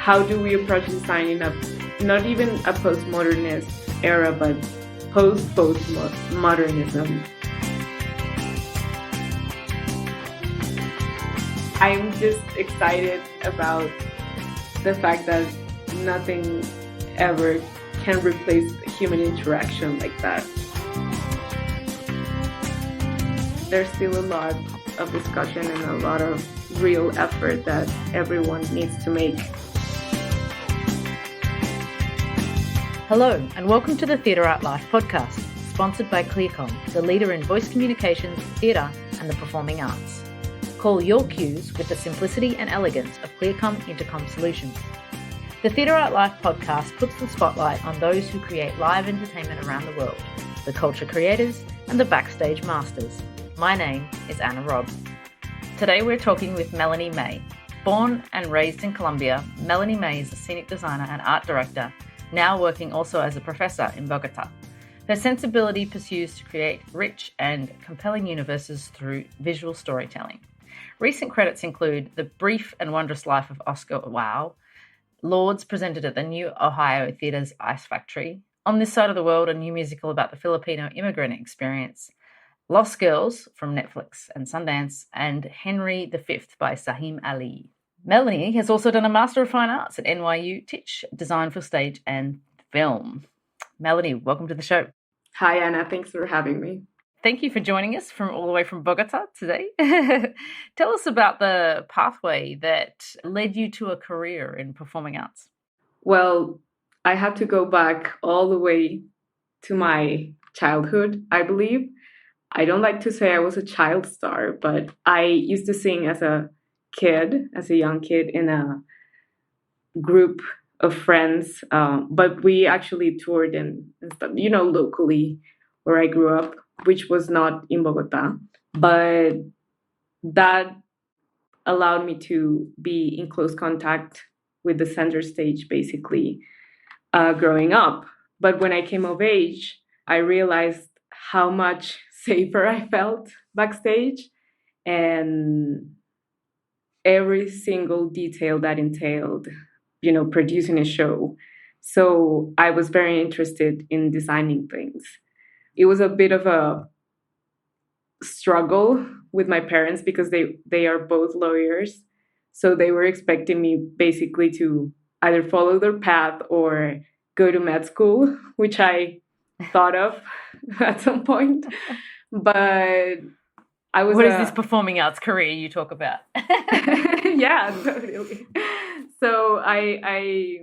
how do we approach design in a, not even a postmodernist era, but post-postmodernism. I'm just excited about the fact that nothing ever can replace human interaction like that. There's still a lot of discussion and a lot of real effort that everyone needs to make. Hello, and welcome to the Theatre Art Life podcast, sponsored by ClearCom, the leader in voice communications, theatre, and the performing arts. Call your cues with the simplicity and elegance of ClearCom Intercom solutions. The Theatre Art Life podcast puts the spotlight on those who create live entertainment around the world, the culture creators and the backstage masters. My name is Anna Robb. Today we're talking with Melanie May. Born and raised in Colombia, Melanie May is a scenic designer and art director, now working also as a professor in Bogotá. Her sensibility pursues to create rich and compelling universes through visual storytelling. Recent credits include The Brief and Wondrous Life of Oscar Wilde, Lords presented at the New Ohio Theatre's Ice Factory, On This Side of the World, a new musical about the Filipino immigrant experience, Lost Girls from Netflix and Sundance, and Henry V by Saheem Ali. Melanie has also done a Master of Fine Arts at NYU Tisch, design for stage and film. Melanie, welcome to the show. Hi, Anna. Thanks for having me. Thank you for joining us from all the way from Bogotá today. Tell us about the pathway that led you to a career in performing arts. Well, I have to go back all the way to my childhood, I believe. I don't like to say I was a child star, but I used to sing as a young kid in a group of friends. But we actually toured and stuff, locally where I grew up, which was not in Bogotá. But that allowed me to be in close contact with the center stage, basically, growing up. But when I came of age, I realized how much safer I felt backstage and every single detail that entailed, producing a show. So I was very interested in designing things. It was a bit of a struggle with my parents because they are both lawyers. So they were expecting me basically to either follow their path or go to med school, which I thought of at some point. But I was... What is this performing arts career you talk about? Yeah, totally. So I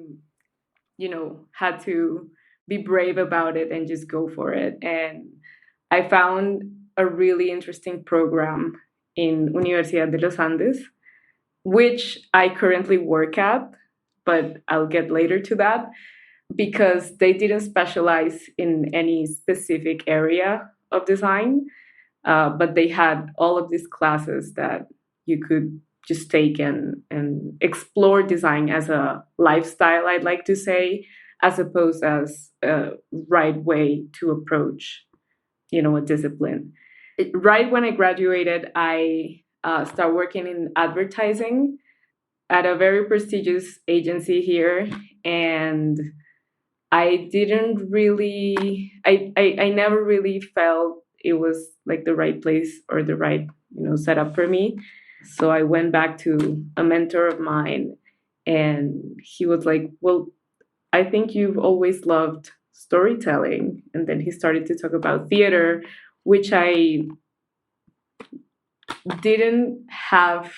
had to be brave about it and just go for it. And I found a really interesting program in Universidad de los Andes, which I currently work at, but I'll get later to that, because they didn't specialize in any specific area of design, but they had all of these classes that you could just take and explore design as a lifestyle, I'd like to say, as opposed as a right way to approach, a discipline. Right when I graduated, I started working in advertising at a very prestigious agency here, and I didn't really, I never really felt it was like the right place or the right, setup for me. So I went back to a mentor of mine, and he was like, well, I think you've always loved storytelling. And then he started to talk about theater, which I didn't have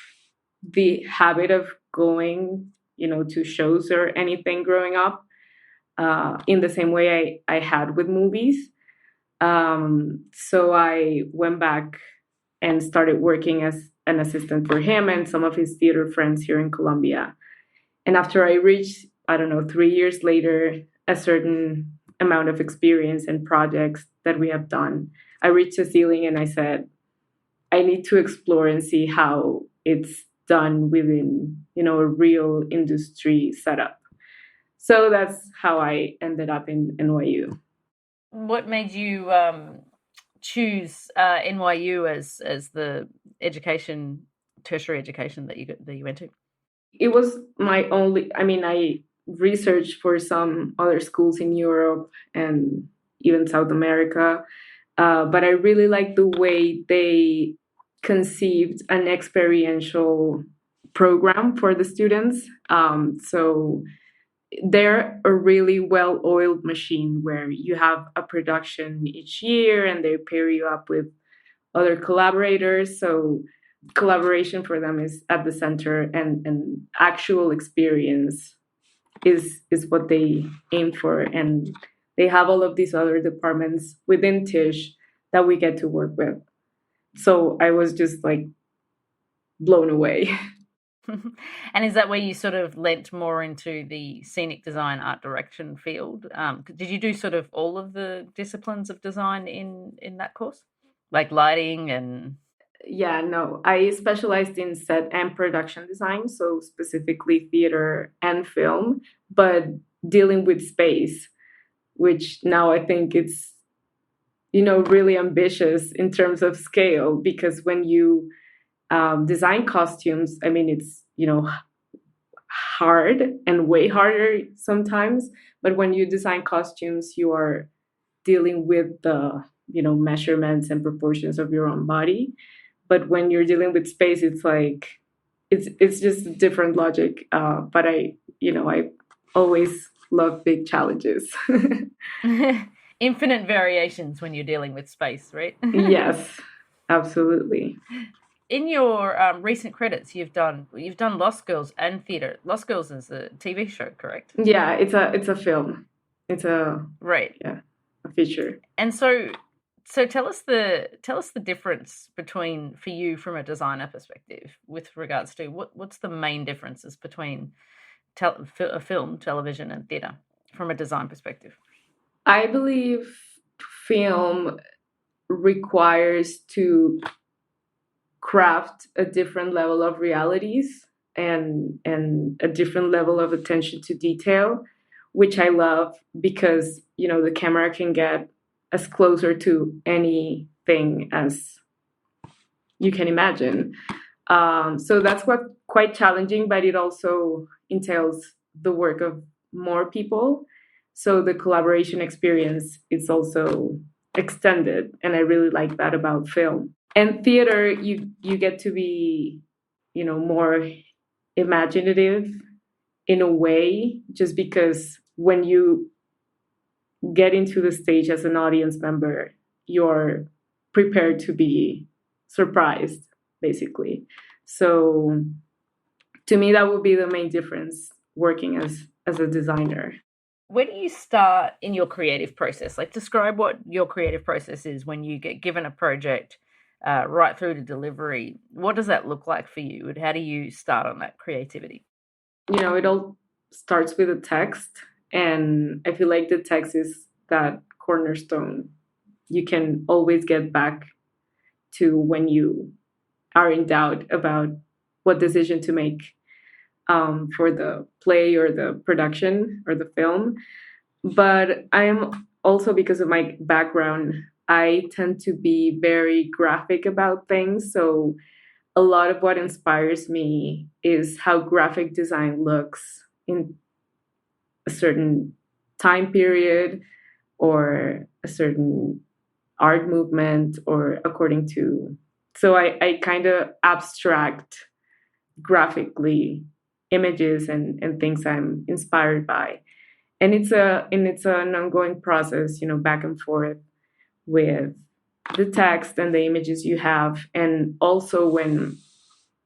the habit of going, to shows or anything growing up, in the same way I had with movies. So I went back and started working as an assistant for him and some of his theater friends here in Colombia. And after I reached, 3 years later, a certain amount of experience and projects that we have done, I reached a ceiling and I said, I need to explore and see how it's done within, a real industry setup. So that's how I ended up in NYU. What made you choose NYU as the tertiary education that you went to? It was my only, I mean, I researched for some other schools in Europe and even South America, but I really like the way they conceived an experiential program for the students. So they're a really well-oiled machine where you have a production each year and they pair you up with other collaborators. So collaboration for them is at the center, and actual experience is what they aim for. And they have all of these other departments within Tisch that we get to work with. So I was just like blown away. And is that where you sort of lent more into the scenic design art direction field? Did you do sort of all of the disciplines of design in that course, like lighting and? Yeah, no, I specialized in set and production design, so specifically theater and film, but dealing with space, which now I think it's, really ambitious in terms of scale, because when you design costumes, I mean, it's, hard and way harder sometimes, but when you design costumes, you are dealing with the, measurements and proportions of your own body. But when you're dealing with space, it's like it's just a different logic. But I always love big challenges. Infinite variations when you're dealing with space, right? Yes, absolutely. In your recent credits, you've done Lost Girls and theater. Lost Girls is a TV show, correct? Yeah, it's a film. It's a right. Yeah, a feature. And so tell us the difference between, for you from a designer perspective, with regards to what's the main differences between a film, television, and theater from a design perspective? I believe film requires to craft a different level of realities and a different level of attention to detail, which I love because the camera can get as closer to anything as you can imagine. So that's what quite challenging, but it also entails the work of more people. So the collaboration experience is also extended, and I really like that about film. And theater, you get to be, more imaginative in a way, just because when you get into the stage as an audience member, you're prepared to be surprised, basically. So to me, that would be the main difference working as a designer. Where do you start in your creative process? Like, describe what your creative process is when you get given a project, right through to delivery. What does that look like for you? And how do you start on that creativity? It all starts with a text. And I feel like the text is that cornerstone. You can always get back to when you are in doubt about what decision to make for the play or the production or the film. But I am also, because of my background, I tend to be very graphic about things. So a lot of what inspires me is how graphic design looks in a certain time period or a certain art movement, or according to. So I kind of abstract graphically images and things I'm inspired by. And it's an ongoing process, back and forth with the text and the images you have. And also when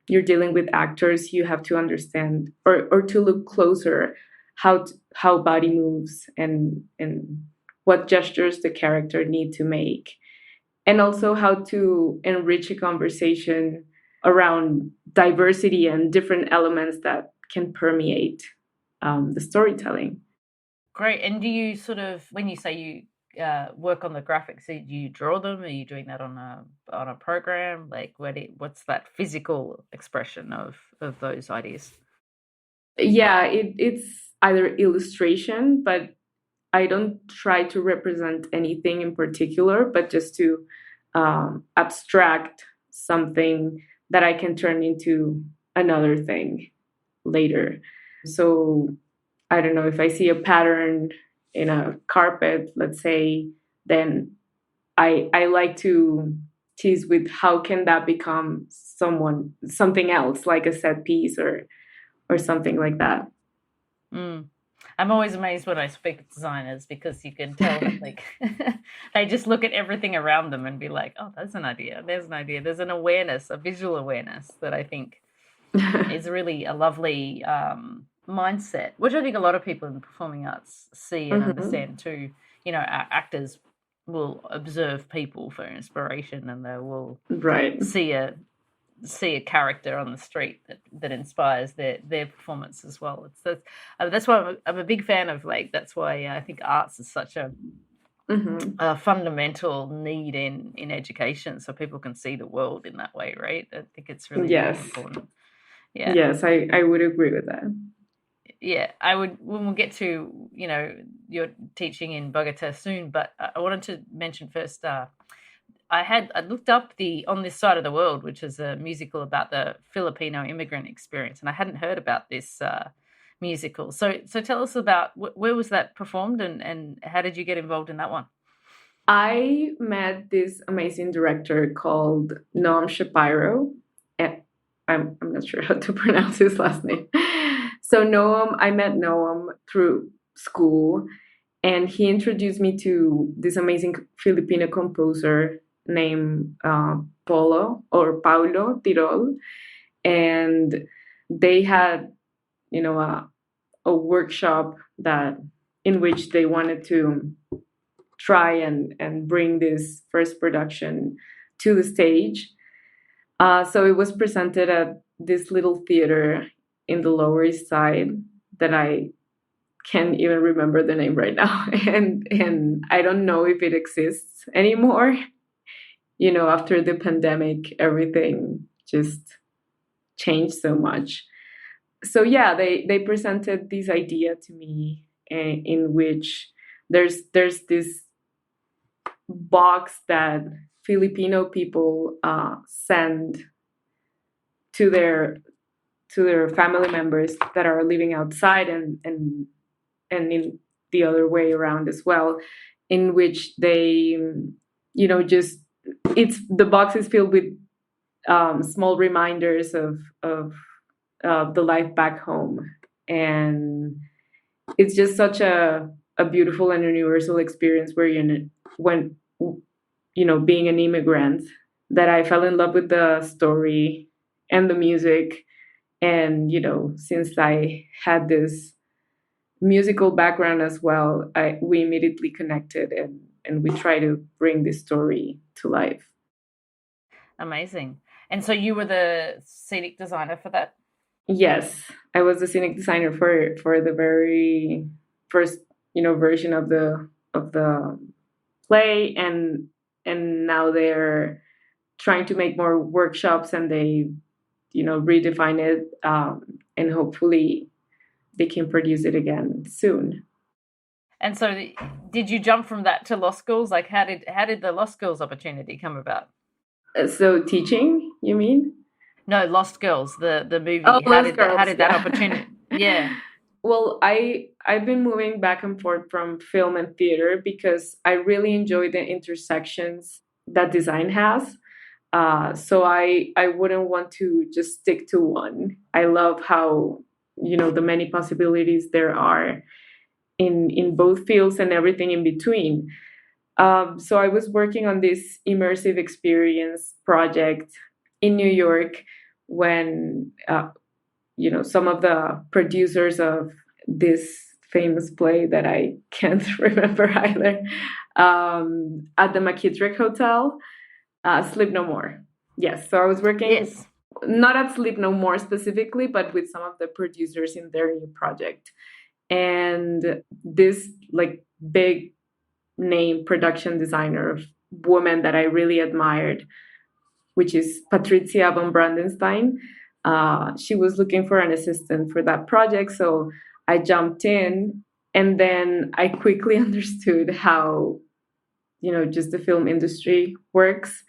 you're dealing with actors, you have to understand or to look closer how body moves and what gestures the character need to make, and also how to enrich a conversation around diversity and different elements that can permeate the storytelling. Great. And do you sort of, when you say you work on the graphics, do you draw them? Are you doing that on a program? Like, what's that physical expression of those ideas? Yeah, it's either illustration, but I don't try to represent anything in particular, but just to abstract something that I can turn into another thing. later. So I don't know, if I see a pattern in a carpet, let's say, then I like to tease with how can that become something else, like a set piece or something like that. Mm. I'm always amazed when I speak with designers because you can tell that like they just look at everything around them and be like, oh, there's an idea, there's an idea, there's an awareness, a visual awareness that I think is really a lovely mindset, which I think a lot of people in the performing arts see and understand too. You know, actors will observe people for inspiration, and they will Right. see a character on the street that inspires their performance as well. That's why I'm a big fan of, like, that's why I think arts is such a fundamental need in education, so people can see the world in that way, right? I think it's really, Yes. really important. Yeah. Yes, I would agree with that. Yeah, I would, when we'll get to, you know, your teaching in Bogotá soon, but I wanted to mention first, I looked up the On This Side of the World, which is a musical about the Filipino immigrant experience, and I hadn't heard about this musical. So tell us about where was that performed, and how did you get involved in that one? I met this amazing director called Noam Shapiro. I'm not sure how to pronounce his last name. So I met Noam through school, and he introduced me to this amazing Filipino composer named Paulo Tirol, and they had, a workshop in which they wanted to try and bring this first production to the stage. So it was presented at this little theater in the Lower East Side that I can't even remember the name right now, and I don't know if it exists anymore. After the pandemic, everything just changed so much. So yeah, they presented this idea to me, in which there's this box that Filipino people send to their family members that are living outside, and in the other way around as well, in which they, just the box is filled with small reminders of the life back home, and it's just such a beautiful and universal experience where when being an immigrant, that I fell in love with the story and the music. And since I had this musical background as well, we immediately connected, and we try to bring this story to life. Amazing. And so you were the scenic designer for that? Yes, I was the scenic designer for the very first version of the play, and now they're trying to make more workshops, and they redefine it, and hopefully they can produce it again soon. And so did you jump from that to law schools? Like, how did the law schools opportunity come about? So teaching, you mean? No, Lost Girls, the movie. Oh, How Lost did that, how Girls, did that yeah. opportunity? Yeah. Well, I've been moving back and forth from film and theater because I really enjoy the intersections that design has. So I wouldn't want to just stick to one. I love how the many possibilities there are in both fields and everything in between. So I was working on this immersive experience project in New York when some of the producers of this famous play that I can't remember either, at the McKittrick Hotel, Sleep No More. Yes, so I was working, Yes. not at Sleep No More specifically, but with some of the producers in their new project. And this like big name production designer woman that I really admired, which is Patricia von Brandenstein. She was looking for an assistant for that project, so I jumped in, and then I quickly understood how just the film industry works.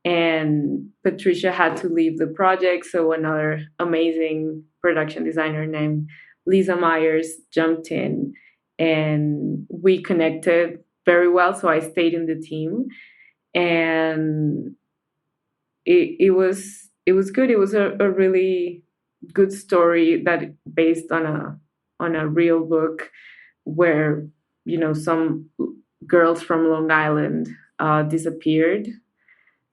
And Patricia had to leave the project, so another amazing production designer named Lisa Myers jumped in, and we connected very well. So I stayed in the team, and it was good. It was a really good story that based on a real book where some girls from Long Island disappeared.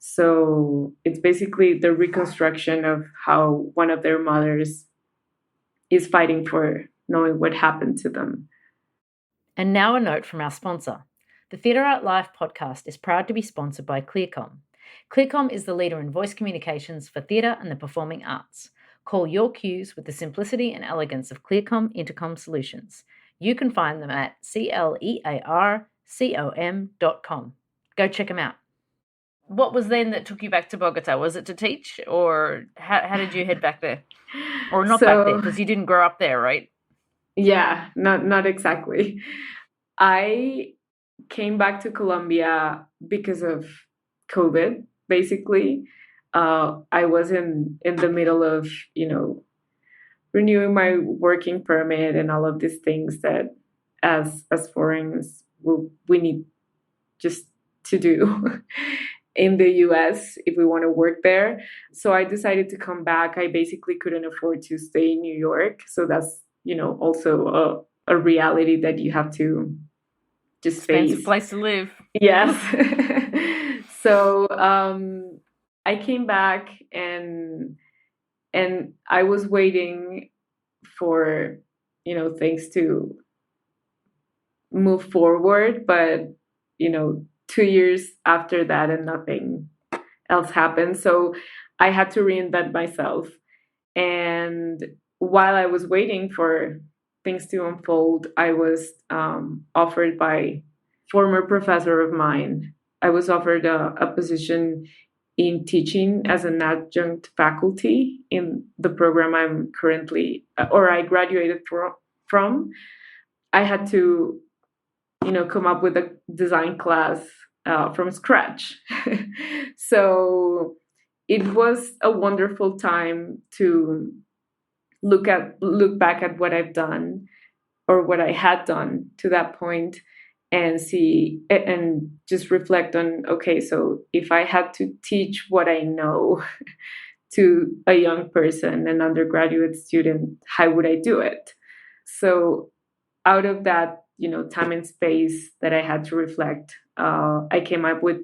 So it's basically the reconstruction of how one of their mothers is fighting for knowing what happened to them. And now a note from our sponsor. The Theatre Art Life podcast is proud to be sponsored by ClearCom. ClearCom is the leader in voice communications for theatre and the performing arts. Call your cues with the simplicity and elegance of ClearCom Intercom Solutions. You can find them at clearcom.com. Go check them out. What was then that took you back to Bogota? Was it to teach, or how did you head back there? Or not back there, because you didn't grow up there, right? Yeah, not exactly. I came back to Colombia because of COVID, basically. I was in the middle of, renewing my working permit and all of these things that as foreigners we need just to do in the US if we want to work there. So I decided to come back. I basically couldn't afford to stay in New York. So that's, also a reality that you have to just face. Expensive place to live. Yes. So I came back and I was waiting for, things to move forward. But, 2 years after that and nothing else happened. So I had to reinvent myself. And while I was waiting for things to unfold, I was offered by former professor of mine. I was offered a position in teaching as an adjunct faculty in the program I'm currently, or I graduated from. I had to, come up with a design class from scratch. So it was a wonderful time to look back at what I've done or what I had done to that point and see and just reflect on, okay, so if I had to teach what I know to a young person, an undergraduate student, how would I do it? So out of that, time and space that I had to reflect, I came up with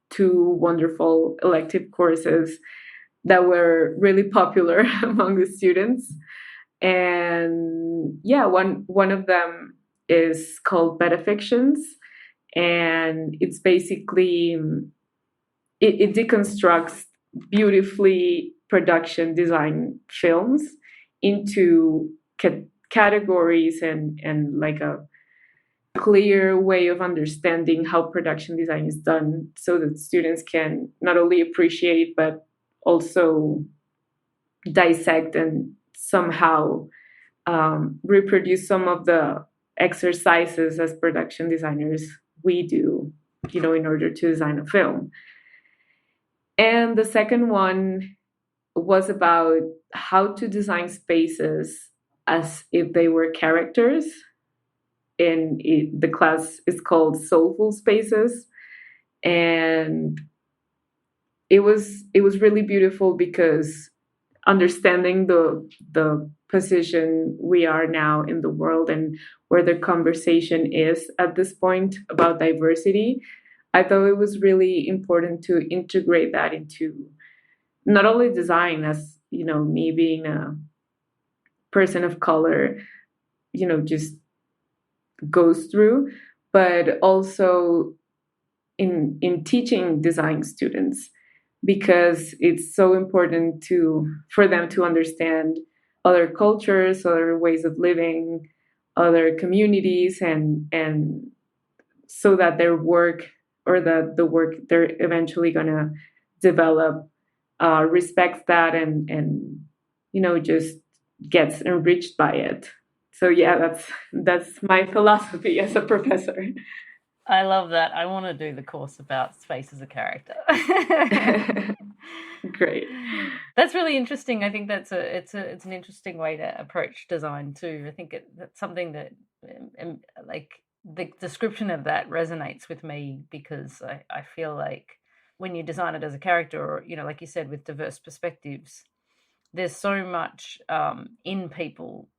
2 wonderful elective courses that were really popular among the students. And yeah, one of them is called Metafictions, and it's basically it deconstructs beautifully production design films into categories and like a clear way of understanding how production design is done, so that students can not only appreciate but also dissect and somehow reproduce some of the exercises as production designers we do, in order to design a film. And the second one was about how to design spaces as if they were characters. And the class is called Soulful Spaces. And it was really beautiful because understanding the position we are now in the world and where the conversation is at this point about diversity, I thought it was really important to integrate that into not only design, as me being a person of color, just goes through, but also in teaching design students, because it's so important for them to understand other cultures, other ways of living, other communities, and so that their work or the work they're eventually gonna develop respects that and just gets enriched by it. So yeah, that's my philosophy as a professor. I love that. I want to do the course about space as a character. Great. That's really interesting. I think it's an interesting way to approach design too. I think that's something that like the description of that resonates with me, because I feel like when you design it as a character, or like you said, with diverse perspectives, there's so much in people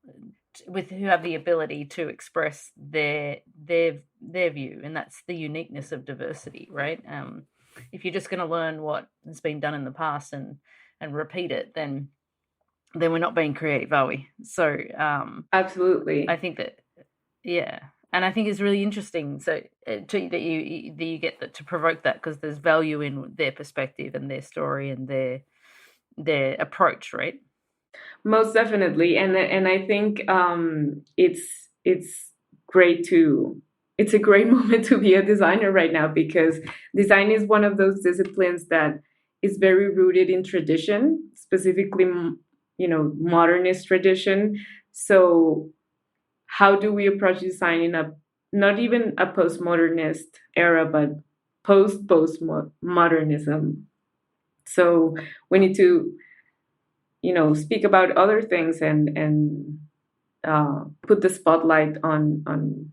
with who have the ability to express their view, and that's the uniqueness of diversity, right? If you're just going to learn what has been done in the past and repeat it, then we're not being creative, are we? So absolutely, I think that, yeah, and I think it's really interesting. So that you get that, to provoke that, because there's value in their perspective and their story and their approach, right? Most definitely, and I think it's great to it's a great moment to be a designer right now, because design is one of those disciplines that is very rooted in tradition, specifically modernist tradition. So how do we approach design in a not even a postmodernist era, but postmodernism? So we need to speak about other things and put the spotlight on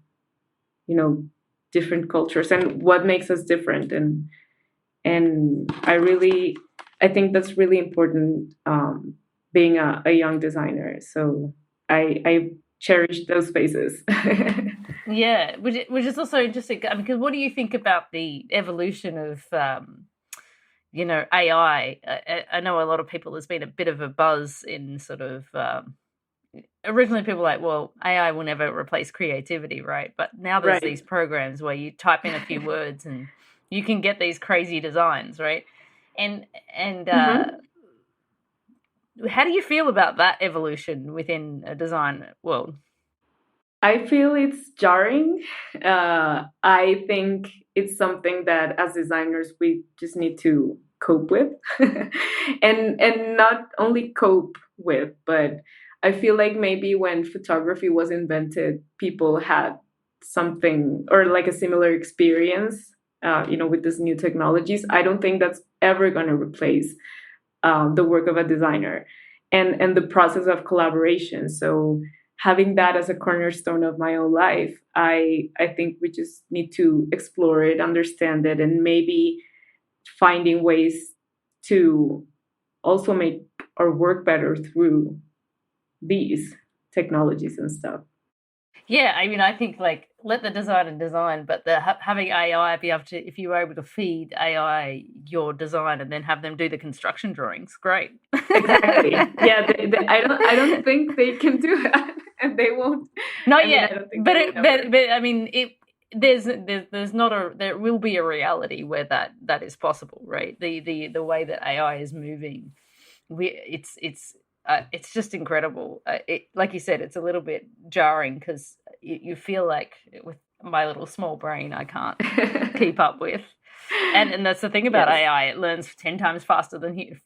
different cultures and what makes us different, and I think that's really important, being a young designer. So I cherish those spaces. Yeah, which is also interesting. I mean, because what do you think about the evolution of AI? I know a lot of people, there's been a bit of a buzz in sort of originally people were like, well, AI will never replace creativity, right? But now there's Right. these programs where you type in a few words and you can get these crazy designs, right? And how do you feel about that evolution within a design world? I feel it's jarring. I think it's something that as designers we just need to cope with, and not only cope with, but I feel like maybe when photography was invented, people had something or like a similar experience, with these new technologies. I don't think that's ever going to replace the work of a designer and the process of collaboration. So having that as a cornerstone of my own life, I think we just need to explore it, understand it, and maybe finding ways to also make our work better through these technologies and stuff. Yeah, I mean, I think like let the designer design, but having AI be able to, if you were able to feed AI your design and then have them do the construction drawings, great. Exactly. Yeah, I don't think they can do that, and they won't. Not I mean, yet, I don't think but they will ever. I mean, there's not a there will be a reality where that is possible, right? The way that AI is moving, it's just incredible. Like you said, it's a little bit jarring because you feel like with my little small brain, I can't keep up with. And that's the thing about Yes. AI; it learns 10 times faster than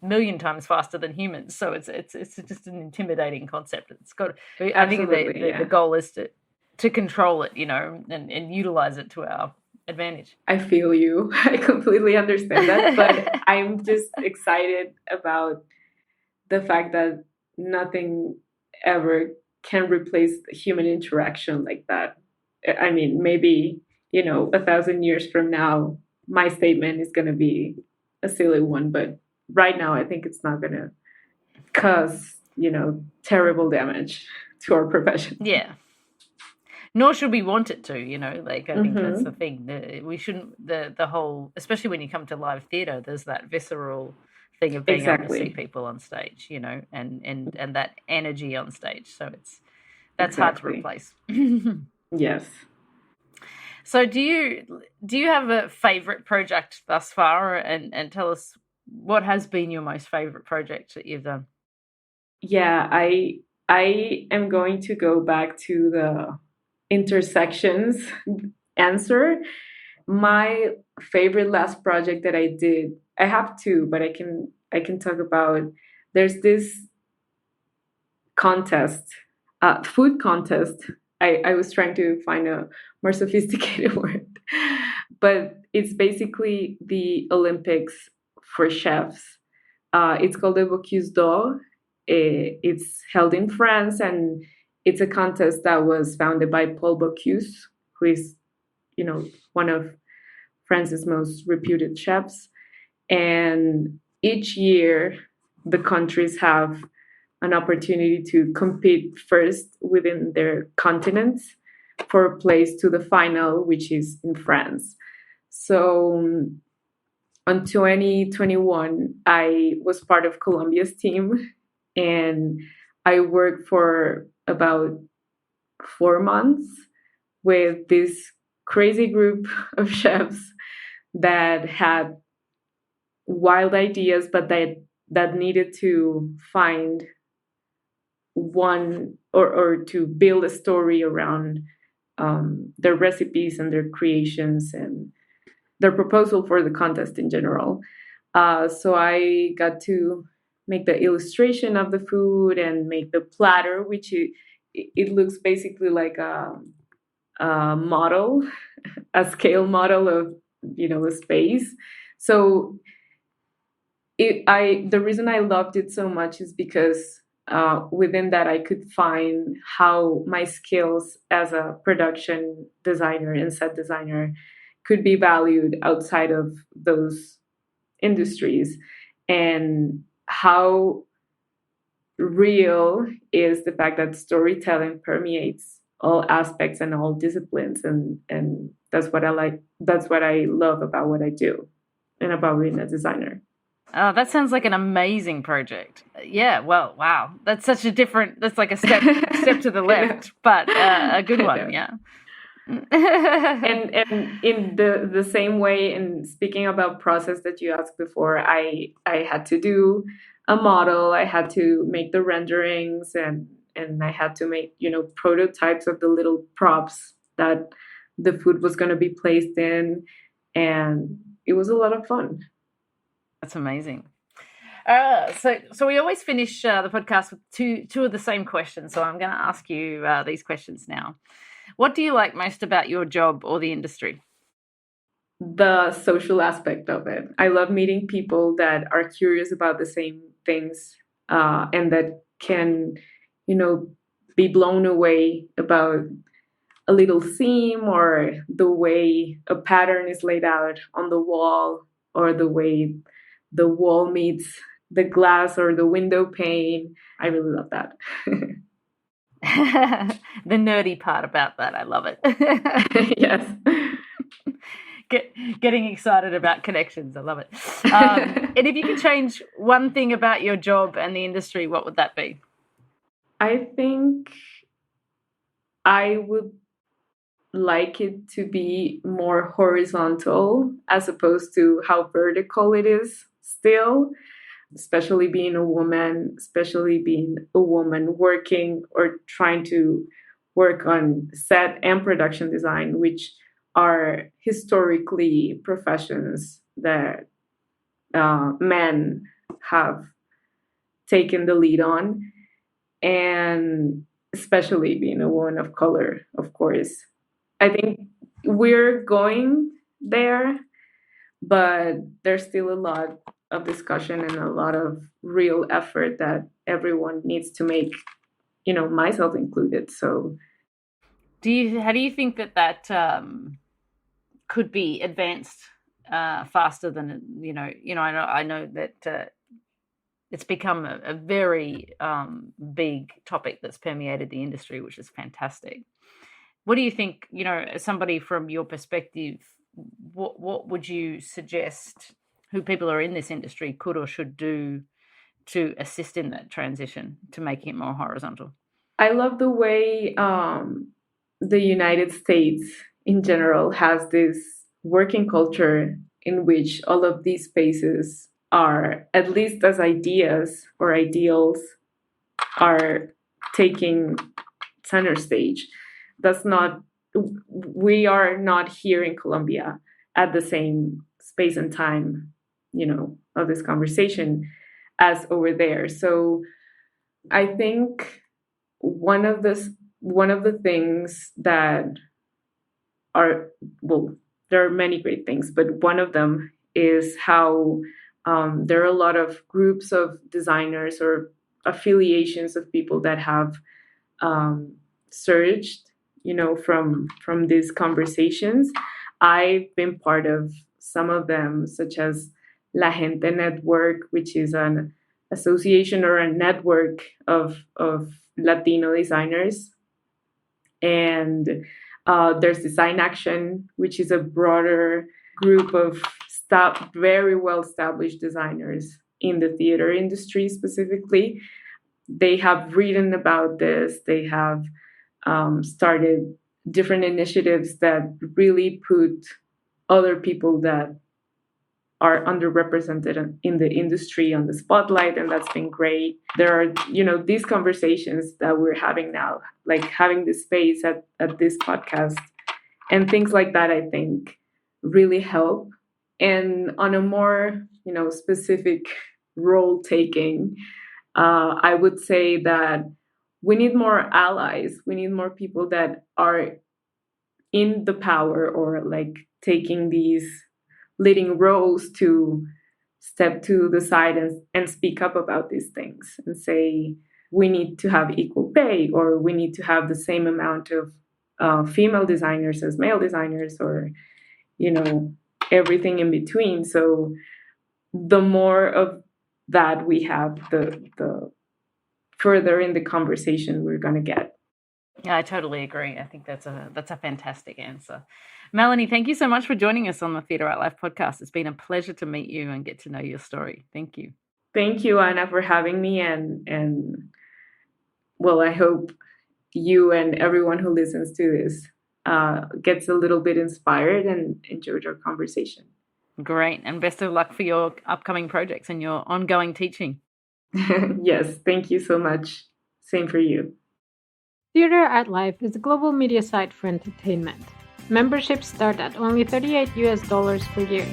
million times faster than humans. So it's just an intimidating concept. It's got. I think the goal is to control it, and utilize it to our advantage. I feel you. I completely understand that, but I'm just excited about the fact that nothing ever can replace human interaction like that. I mean, maybe, 1,000 years from now, my statement is going to be a silly one, but right now, I think it's not going to cause, terrible damage to our profession. Yeah. Nor should we want it to, like I think that's the thing. We shouldn't, the whole, especially when you come to live theatre, there's that visceral thing of being able to see people on stage, and that energy on stage. So that's hard to replace. Yes. So do you have a favorite project thus far, and tell us what has been your most favorite project that you've done? Yeah, I am going to go back to the intersections answer. My favorite last project that I did, I have two, but I can talk about. There's this contest, food contest. I was trying to find a more sophisticated word. but it's basically the Olympics for chefs. It's called the Bocuse d'Or. It's held in France, and it's a contest that was founded by Paul Bocuse, who is, one of France's most reputed chefs. And each year, the countries have an opportunity to compete first within their continents for a place to the final, which is in France. So on 2021, I was part of Colombia's team, and I worked for about 4 months with this crazy group of chefs that had wild ideas, but that needed to find one or to build a story around their recipes and their creations and their proposal for the contest in general. So I got to make the illustration of the food and make the platter, which it looks basically like a model, a scale model of a space. So the reason I loved it so much is because within that I could find how my skills as a production designer and set designer could be valued outside of those industries, and how real is the fact that storytelling permeates all aspects and all disciplines, and that's what I like. That's what I love about what I do and about being a designer. Oh, that sounds like an amazing project. Yeah, well, wow. That's like a step to the left, but a good one, yeah. and in the same way, and speaking about process that you asked before, I had to do a model, I had to make the renderings, and I had to make prototypes of the little props that the food was going to be placed in, and it was a lot of fun. That's amazing. So we always finish the podcast with two of the same questions. So I'm going to ask you these questions now. What do you like most about your job or the industry? The social aspect of it. I love meeting people that are curious about the same things, and that can, be blown away about a little theme or the way a pattern is laid out on the wall, or the way the wall meets the glass or the window pane. I really love that. The nerdy part about that, I love it. Yes. Getting excited about connections, I love it. And if you could change one thing about your job and the industry, what would that be? I think I would like it to be more horizontal as opposed to how vertical it is still, especially being a woman, working or trying to work on set and production design, which are historically professions that men have taken the lead on, and especially being a woman of color, of course. I think we're going there, but there's still a lot of discussion and a lot of real effort that everyone needs to make, myself included. So how do you think that could be advanced faster than I know that it's become a very big topic that's permeated the industry, which is fantastic. What do you think, as somebody from your perspective, what would you suggest who people are in this industry could or should do to assist in that transition to making it more horizontal? I love the way the United States in general has this working culture in which all of these spaces are, at least as ideas or ideals, are taking center stage. We are not here in Colombia at the same space and time, of this conversation as over there. So I think one of the things that are, well, there are many great things, but one of them is how there are a lot of groups of designers or affiliations of people that have surged, from these conversations. I've been part of some of them, such as La Gente Network, which is an association or a network of Latino designers. And there's Design Action, which is a broader group of very well-established designers in the theater industry specifically. They have written about this. They have started different initiatives that really put other people that are underrepresented in the industry on the spotlight, and that's been great. There are, these conversations that we're having now, like having this space at this podcast and things like that, I think really help. And on a more, specific role taking, I would say that we need more allies. We need more people that are in the power or like taking these leading roles to step to the side and speak up about these things and say, we need to have equal pay, or we need to have the same amount of female designers as male designers, or, everything in between. So the more of that we have, the further in the conversation we're going to get. Yeah, I totally agree. I think that's a fantastic answer. Melanie, thank you so much for joining us on the Theatre Art Life podcast. It's been a pleasure to meet you and get to know your story. Thank you. Thank you, Anna, for having me. And well, I hope you and everyone who listens to this gets a little bit inspired and enjoyed our conversation. Great. And best of luck for your upcoming projects and your ongoing teaching. Yes, thank you so much. Same for you. Theatre Art Life is a global media site for entertainment. Memberships start at only $38 per year.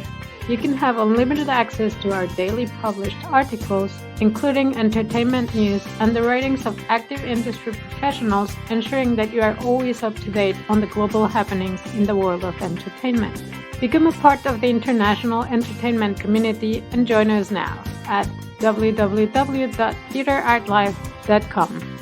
You can have unlimited access to our daily published articles, including entertainment news and the writings of active industry professionals, ensuring that you are always up to date on the global happenings in the world of entertainment. Become a part of the international entertainment community and join us now at www.theatreartlife.com.